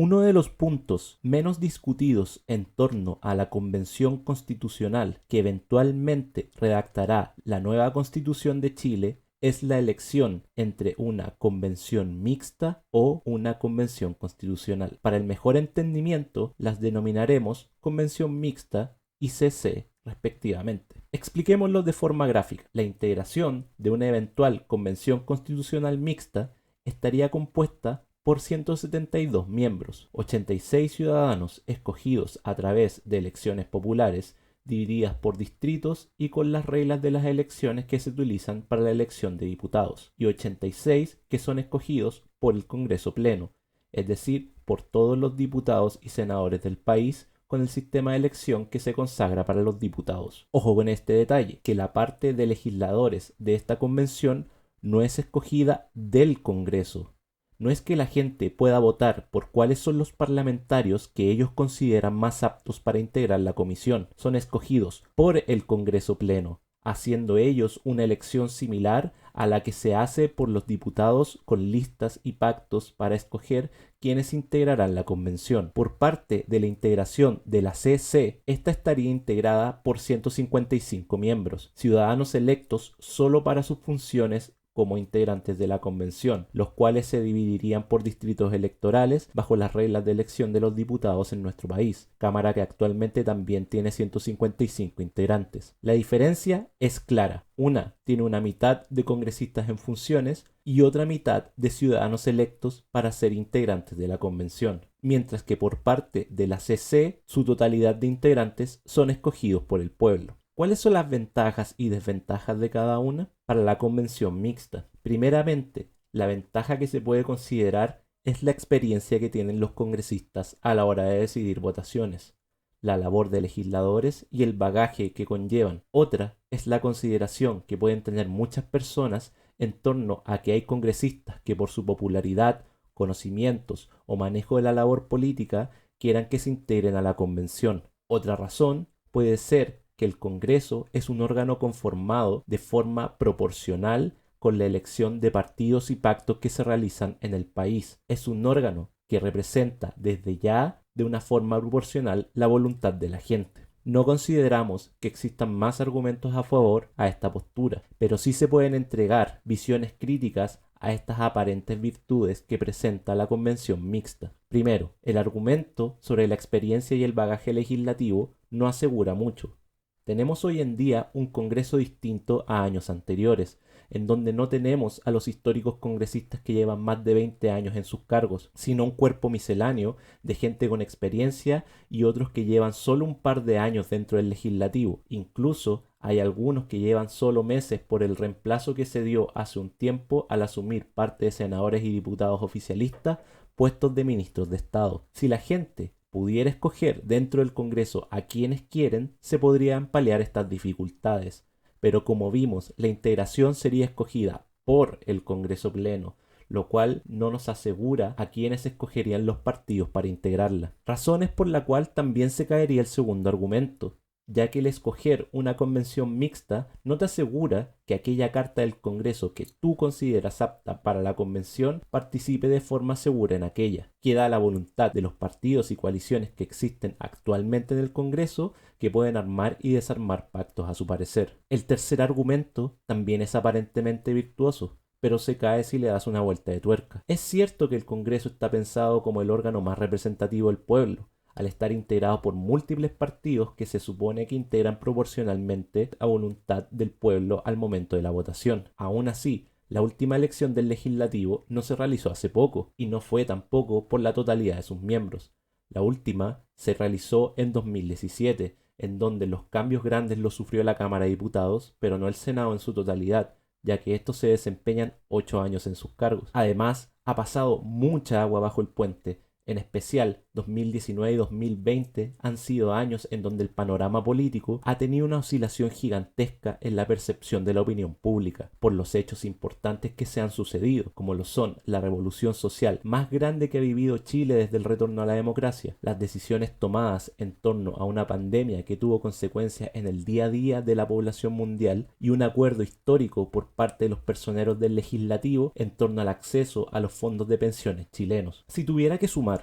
Uno de los puntos menos discutidos en torno a la Convención Constitucional que eventualmente redactará la nueva Constitución de Chile es la elección entre una convención mixta o una convención constitucional. Para el mejor entendimiento, las denominaremos convención mixta y CC respectivamente. Expliquémoslo de forma gráfica. La integración de una eventual convención constitucional mixta estaría compuesta por 172 miembros, 86 ciudadanos escogidos a través de elecciones populares divididas por distritos y con las reglas de las elecciones que se utilizan para la elección de diputados, y 86 que son escogidos por el Congreso Pleno, es decir, por todos los diputados y senadores del país con el sistema de elección que se consagra para los diputados. Ojo con este detalle, que la parte de legisladores de esta convención no es escogida del Congreso. No es que la gente pueda votar por cuáles son los parlamentarios que ellos consideran más aptos para integrar la comisión. Son escogidos por el Congreso Pleno, haciendo ellos una elección similar a la que se hace por los diputados con listas y pactos para escoger quienes integrarán la convención. Por parte de la integración de la CC, esta estaría integrada por 155 miembros, ciudadanos electos solo para sus funciones como integrantes de la convención, los cuales se dividirían por distritos electorales bajo las reglas de elección de los diputados en nuestro país, cámara que actualmente también tiene 155 integrantes. La diferencia es clara. Una tiene una mitad de congresistas en funciones y otra mitad de ciudadanos electos para ser integrantes de la convención, mientras que por parte de la CC su totalidad de integrantes son escogidos por el pueblo. ¿Cuáles son las ventajas y desventajas de cada una? Para la convención mixta. Primeramente, la ventaja que se puede considerar es la experiencia que tienen los congresistas a la hora de decidir votaciones, la labor de legisladores y el bagaje que conllevan. Otra es la consideración que pueden tener muchas personas en torno a que hay congresistas que por su popularidad, conocimientos o manejo de la labor política quieran que se integren a la convención. Otra razón puede ser que el Congreso es un órgano conformado de forma proporcional con la elección de partidos y pactos que se realizan en el país. Es un órgano que representa desde ya de una forma proporcional la voluntad de la gente. No consideramos que existan más argumentos a favor a esta postura, pero sí se pueden entregar visiones críticas a estas aparentes virtudes que presenta la convención mixta. Primero, el argumento sobre la experiencia y el bagaje legislativo no asegura mucho. Tenemos hoy en día un Congreso distinto a años anteriores, en donde no tenemos a los históricos congresistas que llevan más de 20 años en sus cargos, sino un cuerpo misceláneo de gente con experiencia y otros que llevan solo un par de años dentro del legislativo. Incluso hay algunos que llevan solo meses por el reemplazo que se dio hace un tiempo al asumir parte de senadores y diputados oficialistas puestos de ministros de Estado. Si la gente pudiera escoger dentro del Congreso a quienes quieren, se podrían paliar estas dificultades. Pero como vimos, la integración sería escogida por el Congreso Pleno, lo cual no nos asegura a quienes escogerían los partidos para integrarla. Razones por la cual también se caería el segundo argumento, ya que el escoger una convención mixta no te asegura que aquella carta del Congreso que tú consideras apta para la convención participe de forma segura en aquella. Queda a la voluntad de los partidos y coaliciones que existen actualmente en el Congreso que pueden armar y desarmar pactos a su parecer. El tercer argumento también es aparentemente virtuoso, pero se cae si le das una vuelta de tuerca. Es cierto que el Congreso está pensado como el órgano más representativo del pueblo, al estar integrado por múltiples partidos que se supone que integran proporcionalmente a voluntad del pueblo al momento de la votación. Aún así, la última elección del legislativo no se realizó hace poco y no fue tampoco por la totalidad de sus miembros. La última se realizó en 2017, en donde los cambios grandes los sufrió la Cámara de Diputados, pero no el Senado en su totalidad, ya que estos se desempeñan 8 años en sus cargos. Además, ha pasado mucha agua bajo el puente. En especial, 2019 y 2020 han sido años en donde el panorama político ha tenido una oscilación gigantesca en la percepción de la opinión pública por los hechos importantes que se han sucedido, como lo son la revolución social más grande que ha vivido Chile desde el retorno a la democracia, las decisiones tomadas en torno a una pandemia que tuvo consecuencias en el día a día de la población mundial y un acuerdo histórico por parte de los personeros del legislativo en torno al acceso a los fondos de pensiones chilenos. Si tuviera que sumar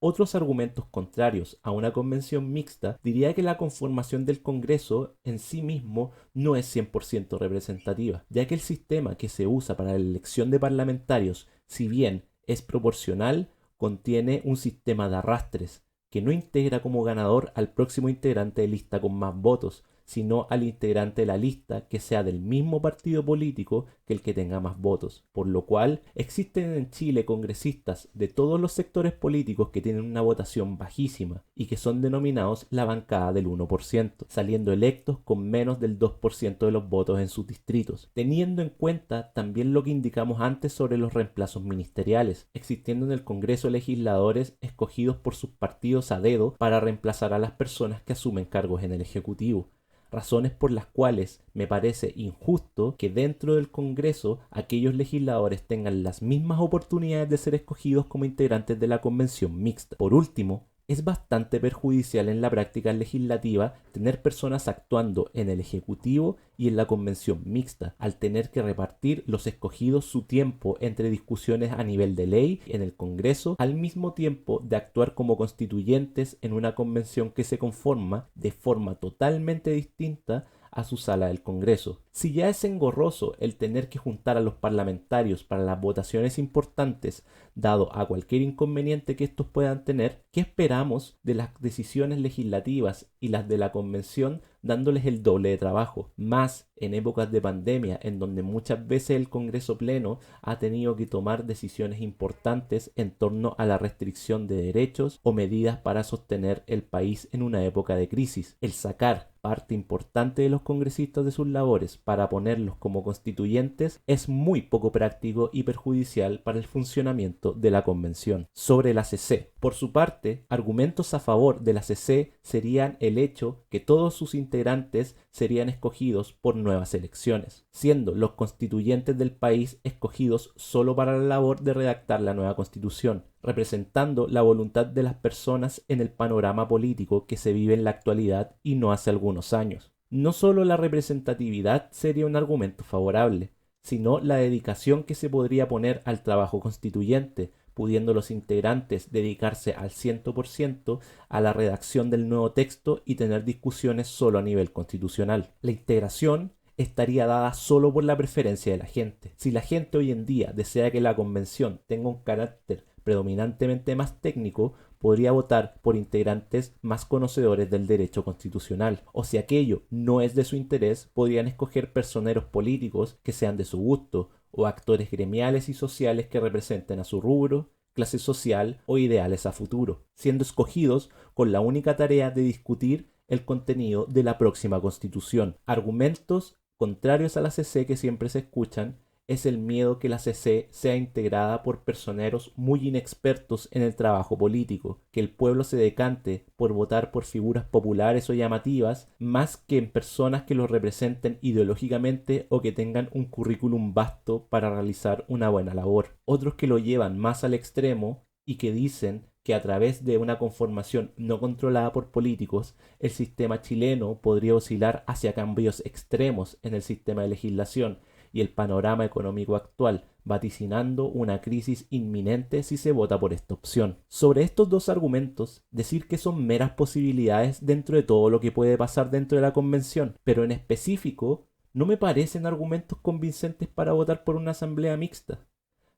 Otros argumentos contrarios a una convención mixta diría que la conformación del Congreso en sí mismo no es 100% representativa, ya que el sistema que se usa para la elección de parlamentarios, si bien es proporcional, contiene un sistema de arrastres que no integra como ganador al próximo integrante de lista con más votos, sino al integrante de la lista que sea del mismo partido político que el que tenga más votos, por lo cual existen en Chile congresistas de todos los sectores políticos que tienen una votación bajísima y que son denominados la bancada del 1%, saliendo electos con menos del 2% de los votos en sus distritos, teniendo en cuenta también lo que indicamos antes sobre los reemplazos ministeriales, existiendo en el Congreso legisladores escogidos por sus partidos a dedo para reemplazar a las personas que asumen cargos en el Ejecutivo, razones por las cuales me parece injusto que dentro del Congreso aquellos legisladores tengan las mismas oportunidades de ser escogidos como integrantes de la convención mixta. Por último, es bastante perjudicial en la práctica legislativa tener personas actuando en el Ejecutivo y en la convención mixta, al tener que repartir los escogidos su tiempo entre discusiones a nivel de ley en el Congreso, al mismo tiempo de actuar como constituyentes en una convención que se conforma de forma totalmente distinta a su sala del Congreso. Si ya es engorroso el tener que juntar a los parlamentarios para las votaciones importantes, dado a cualquier inconveniente que estos puedan tener, ¿qué esperamos de las decisiones legislativas y las de la convención dándoles el doble de trabajo? Más en épocas de pandemia, en donde muchas veces el Congreso Pleno ha tenido que tomar decisiones importantes en torno a la restricción de derechos o medidas para sostener el país en una época de crisis. El sacar parte importante de los congresistas de sus labores para ponerlos como constituyentes es muy poco práctico y perjudicial para el funcionamiento de la convención. Sobre la CC. Por su parte, argumentos a favor de la CC serían el hecho que todos sus integrantes serían escogidos por nuevas elecciones, siendo los constituyentes del país escogidos solo para la labor de redactar la nueva constitución, representando la voluntad de las personas en el panorama político que se vive en la actualidad y no hace algunos años. No solo la representatividad sería un argumento favorable, sino la dedicación que se podría poner al trabajo constituyente, pudiendo los integrantes dedicarse al 100% a la redacción del nuevo texto y tener discusiones solo a nivel constitucional. La integración estaría dada solo por la preferencia de la gente. Si la gente hoy en día desea que la convención tenga un carácter predominantemente más técnico, podría votar por integrantes más conocedores del derecho constitucional. O si aquello no es de su interés, podrían escoger personeros políticos que sean de su gusto, o actores gremiales y sociales que representen a su rubro, clase social o ideales a futuro, siendo escogidos con la única tarea de discutir el contenido de la próxima constitución. Argumentos contrarios a la CC que siempre se escuchan es el miedo que la CC sea integrada por personeros muy inexpertos en el trabajo político, que el pueblo se decante por votar por figuras populares o llamativas más que en personas que los representen ideológicamente o que tengan un currículum vasto para realizar una buena labor. Otros que lo llevan más al extremo y que dicen que a través de una conformación no controlada por políticos, el sistema chileno podría oscilar hacia cambios extremos en el sistema de legislación y el panorama económico actual, vaticinando una crisis inminente si se vota por esta opción. Sobre estos dos argumentos, decir que son meras posibilidades dentro de todo lo que puede pasar dentro de la convención, pero en específico no me parecen argumentos convincentes para votar por una asamblea mixta.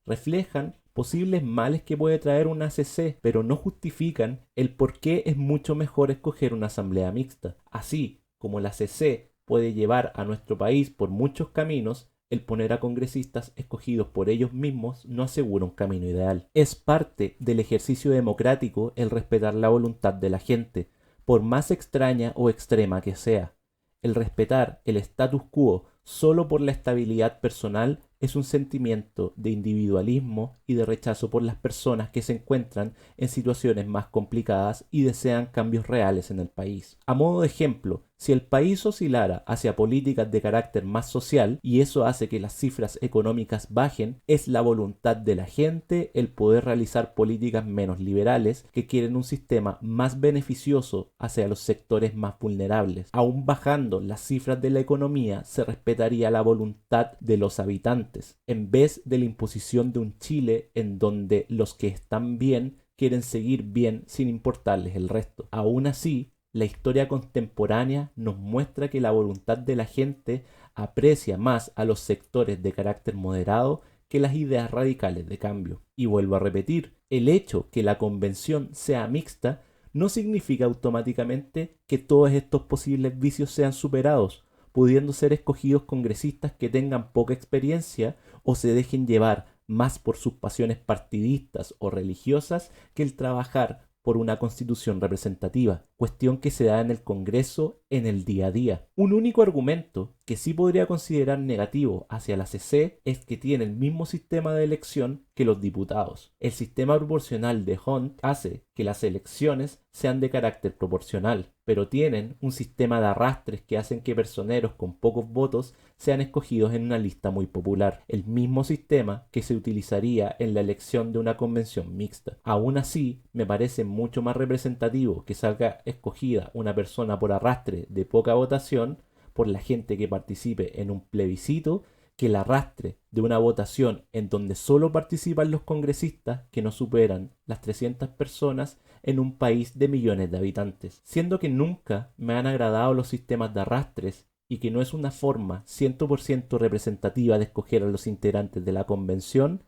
Reflejan posibles males que puede traer una ACC, pero no justifican el por qué es mucho mejor escoger una asamblea mixta. Así como la ACC puede llevar a nuestro país por muchos caminos, el poner a congresistas escogidos por ellos mismos no asegura un camino ideal. Es parte del ejercicio democrático el respetar la voluntad de la gente, por más extraña o extrema que sea. El respetar el status quo solo por la estabilidad personal es un sentimiento de individualismo y de rechazo por las personas que se encuentran en situaciones más complicadas y desean cambios reales en el país. A modo de ejemplo, si el país oscilara hacia políticas de carácter más social y eso hace que las cifras económicas bajen, es la voluntad de la gente el poder realizar políticas menos liberales que quieren un sistema más beneficioso hacia los sectores más vulnerables. Aún bajando las cifras de la economía, se respetaría la voluntad de los habitantes, en vez de la imposición de un Chile en donde los que están bien quieren seguir bien sin importarles el resto. Aún así, la historia contemporánea nos muestra que la voluntad de la gente aprecia más a los sectores de carácter moderado que las ideas radicales de cambio. Y vuelvo a repetir, el hecho que la convención sea mixta no significa automáticamente que todos estos posibles vicios sean superados, pudiendo ser escogidos congresistas que tengan poca experiencia o se dejen llevar más por sus pasiones partidistas o religiosas que el trabajar por una constitución representativa, cuestión que se da en el Congreso en el día a día. Un único argumento que sí podría considerar negativo hacia la CC es que tiene el mismo sistema de elección que los diputados. El sistema proporcional de Hunt hace que las elecciones sean de carácter proporcional, pero tienen un sistema de arrastres que hacen que personeros con pocos votos sean escogidos en una lista muy popular, el mismo sistema que se utilizaría en la elección de una convención mixta. Aún así, me parece mucho más representativo que salga escogida una persona por arrastre de poca votación por la gente que participe en un plebiscito que el arrastre de una votación en donde solo participan los congresistas que no superan las 300 personas en un país de millones de habitantes. Siendo que nunca me han agradado los sistemas de arrastres y que no es una forma 100% representativa de escoger a los integrantes de la convención,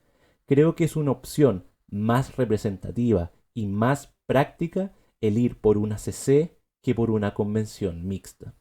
creo que es una opción más representativa y más práctica el ir por una CC que por una convención mixta.